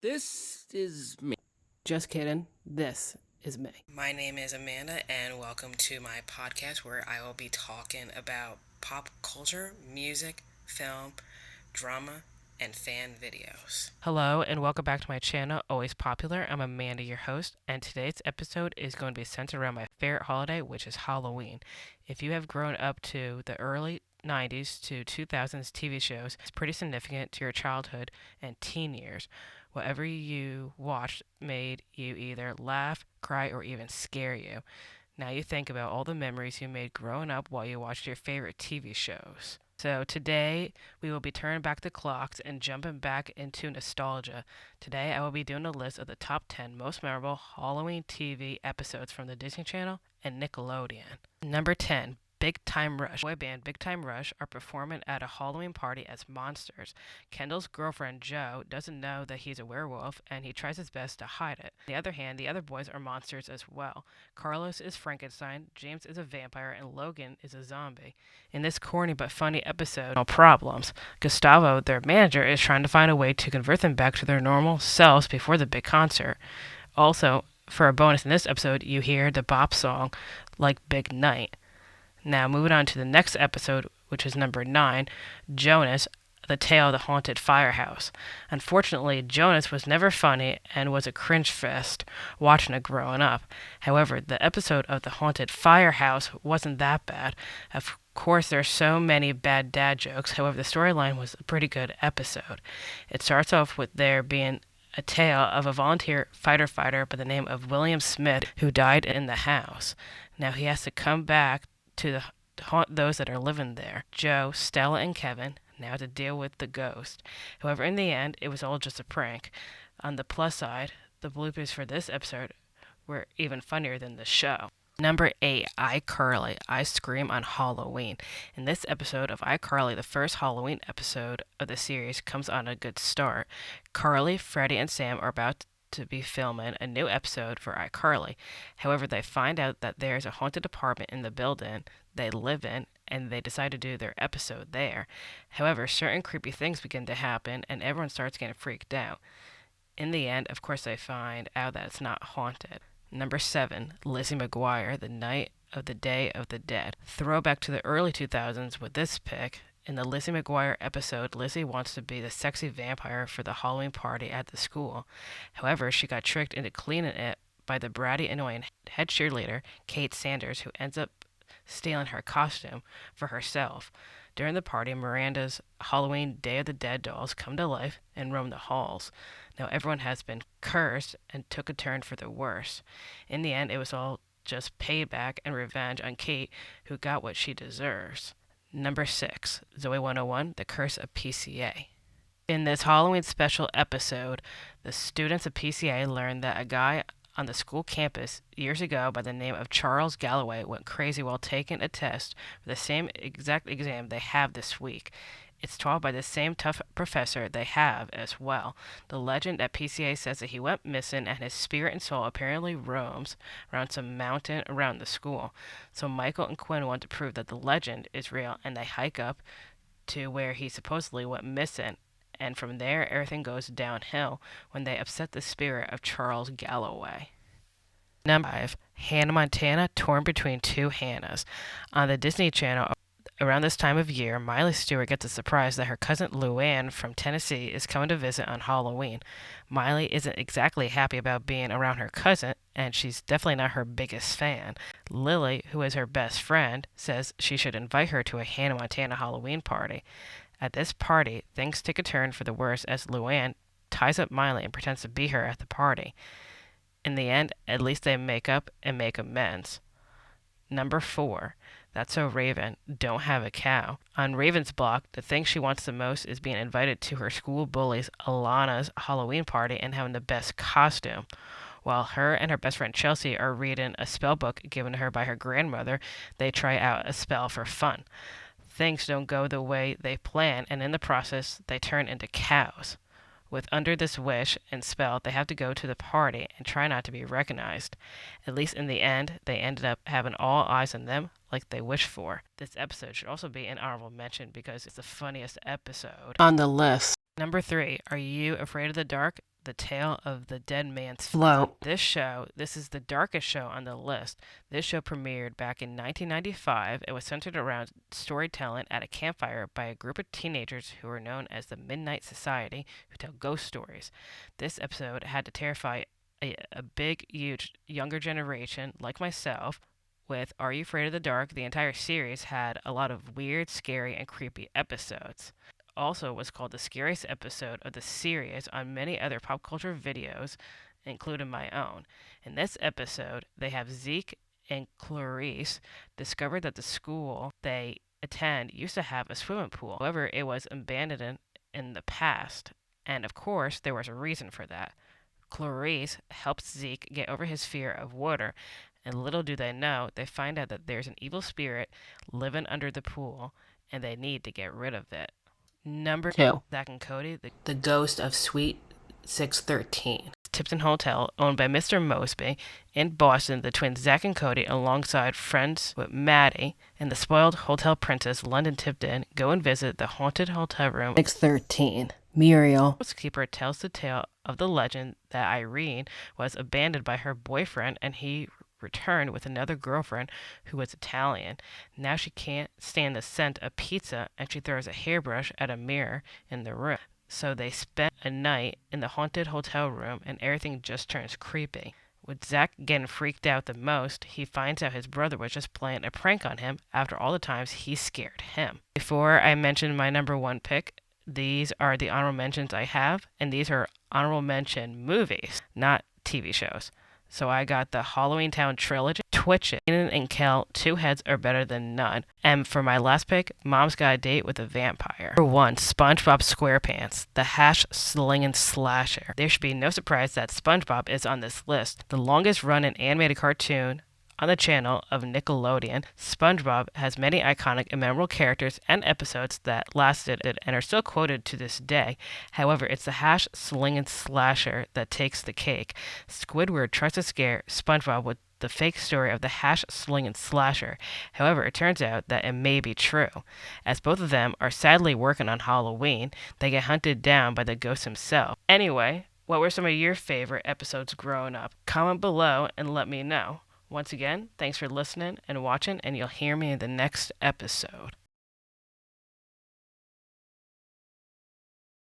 This is me. Just kidding. This is me. My name is Amanda, and welcome to my podcast where I will be talking about pop culture, music, film, drama, and fan videos. Hello, and welcome back to my channel, Always Popular. I'm Amanda, your host, and today's episode is going to be centered around my favorite holiday, which is Halloween. If you have grown up to the early 90s to 2000s TV shows, it's pretty significant to your childhood and teen years. Whatever you watched made you either laugh, cry, or even scare you. Now you think about all the memories you made growing up while you watched your favorite TV shows. So today we will be turning back the clocks and jumping back into nostalgia. Today I will be doing a list of the top 10 most memorable Halloween TV episodes from the Disney Channel and Nickelodeon. Number 10, Big Time Rush. Boy band Big Time Rush are performing at a Halloween party as monsters. Kendall's girlfriend Joe doesn't know that he's a werewolf and he tries his best to hide it. On the other hand, the other boys are monsters as well. Carlos is Frankenstein, James is a vampire, and Logan is a zombie. In this corny but funny episode, no problems. Gustavo, their manager, is trying to find a way to convert them back to their normal selves before the big concert. Also, for a bonus in this episode, you hear the bop song Like Big Night. Now, moving on to the next episode, which is number 9, Jonas, the Tale of the Haunted Firehouse. Unfortunately, Jonas was never funny and was a cringe fest watching it growing up. However, the episode of the Haunted Firehouse wasn't that bad. Of course, there's so many bad dad jokes. However, the storyline was a pretty good episode. It starts off with there being a tale of a volunteer fighter by the name of William Smith who died in the house. Now he has to come back to haunt those that are living there. Joe, Stella, and Kevin now to deal with the ghost. However, in the end, it was all just a prank. On the plus side, the bloopers for this episode were even funnier than the show. Number 8, iCarly, I Scream on Halloween. In this episode of iCarly, the first Halloween episode of the series comes on a good start. Carly, Freddie, and Sam are about to be filming a new episode for iCarly. However, they find out that there's a haunted apartment in the building they live in, and they decide to do their episode there. However, certain creepy things begin to happen, and everyone starts getting freaked out. In the end, of course, they find out that it's not haunted. Number 7, Lizzie McGuire, The Night of the Day of the Dead. Throwback to the early 2000s with this pick. In the Lizzie McGuire episode, Lizzie wants to be the sexy vampire for the Halloween party at the school. However, she got tricked into cleaning it by the bratty, annoying head cheerleader, Kate Sanders, who ends up stealing her costume for herself. During the party, Miranda's Halloween Day of the Dead dolls come to life and roam the halls. Now everyone has been cursed and took a turn for the worse. In the end, it was all just payback and revenge on Kate, who got what she deserves. Number 6, Zoe 101, The Curse of PCA. In this Halloween special episode, the students of PCA learn that a guy on the school campus years ago by the name of Charles Galloway went crazy while taking a test for the same exact exam they have this week. It's taught by the same tough professor they have as well. The legend at PCA says that he went missing and his spirit and soul apparently roams around some mountain around the school. So Michael and Quinn want to prove that the legend is real, and they hike up to where he supposedly went missing. And from there, everything goes downhill when they upset the spirit of Charles Galloway. Number 5, Hannah Montana, Torn Between Two Hannahs. On the Disney Channel, around this time of year, Miley Stewart gets a surprise that her cousin Luann from Tennessee is coming to visit on Halloween. Miley isn't exactly happy about being around her cousin, and she's definitely not her biggest fan. Lily, who is her best friend, says she should invite her to a Hannah Montana Halloween party. At this party, things take a turn for the worse as Luann ties up Miley and pretends to be her at the party. In the end, at least they make up and make amends. Number 4, That's So Raven, Don't Have a Cow. On Raven's block, the thing she wants the most is being invited to her school bullies Alana's Halloween party and having the best costume. While her and her best friend Chelsea are reading a spell book given to her by her grandmother, they try out a spell for fun. Things don't go the way they plan, and in the process, they turn into cows. With under this wish and spell, they have to go to the party and try not to be recognized. At least in the end, they ended up having all eyes on them like they wished for. This episode should also be an honorable mention because it's the funniest episode On the list. Number 3, Are You Afraid of the Dark? The Tale of the Dead Man's Float. This is the darkest show on the list. This show premiered back in 1995. It was centered around storytelling at a campfire by a group of teenagers who are known as the Midnight Society, who tell ghost stories. This episode had to terrify a big, huge younger generation like myself. With Are You Afraid of the Dark, the entire series had a lot of weird, scary, and creepy episodes. Also was called the scariest episode of the series on many other pop culture videos, including my own. In this episode, they have Zeke and Clarice discovered that the school they attend used to have a swimming pool. However, it was abandoned in the past, and of course, there was a reason for that. Clarice helps Zeke get over his fear of water, and little do they know, they find out that there's an evil spirit living under the pool, and they need to get rid of it. Number 2. Zack and Cody, the Ghost of Suite 613. Tipton Hotel, owned by Mr. Mosby. In Boston, the twins Zack and Cody, alongside friends with Maddie and the spoiled hotel princess London Tipton, go and visit the haunted hotel room 613. Muriel, the housekeeper, tells the tale of the legend that Irene was abandoned by her boyfriend and he returned with another girlfriend who was Italian. Now she can't stand the scent of pizza and she throws a hairbrush at a mirror in the room. So they spend a night in the haunted hotel room and everything just turns creepy. With Zack getting freaked out the most, he finds out his brother was just playing a prank on him after all the times he scared him. Before I mention my number 1 pick, these are the honorable mentions I have, and these are honorable mention movies, not TV shows. So I got the Halloween Town trilogy, Twitch It, Kenan and Kel, Two Heads Are Better Than None. And for my last pick, Mom's Got a Date with a Vampire. Number 1, SpongeBob SquarePants, the hash-slinging slasher. There should be no surprise that SpongeBob is on this list. The longest running animated cartoon on the channel of Nickelodeon, SpongeBob has many iconic and memorable characters and episodes that lasted and are still quoted to this day. However, it's the hash-slinging slasher that takes the cake. Squidward tries to scare SpongeBob with the fake story of the hash-slinging slasher. However, it turns out that it may be true. As both of them are sadly working on Halloween, they get hunted down by the ghost himself. Anyway, what were some of your favorite episodes growing up? Comment below and let me know. Once again, thanks for listening and watching, and you'll hear me in the next episode.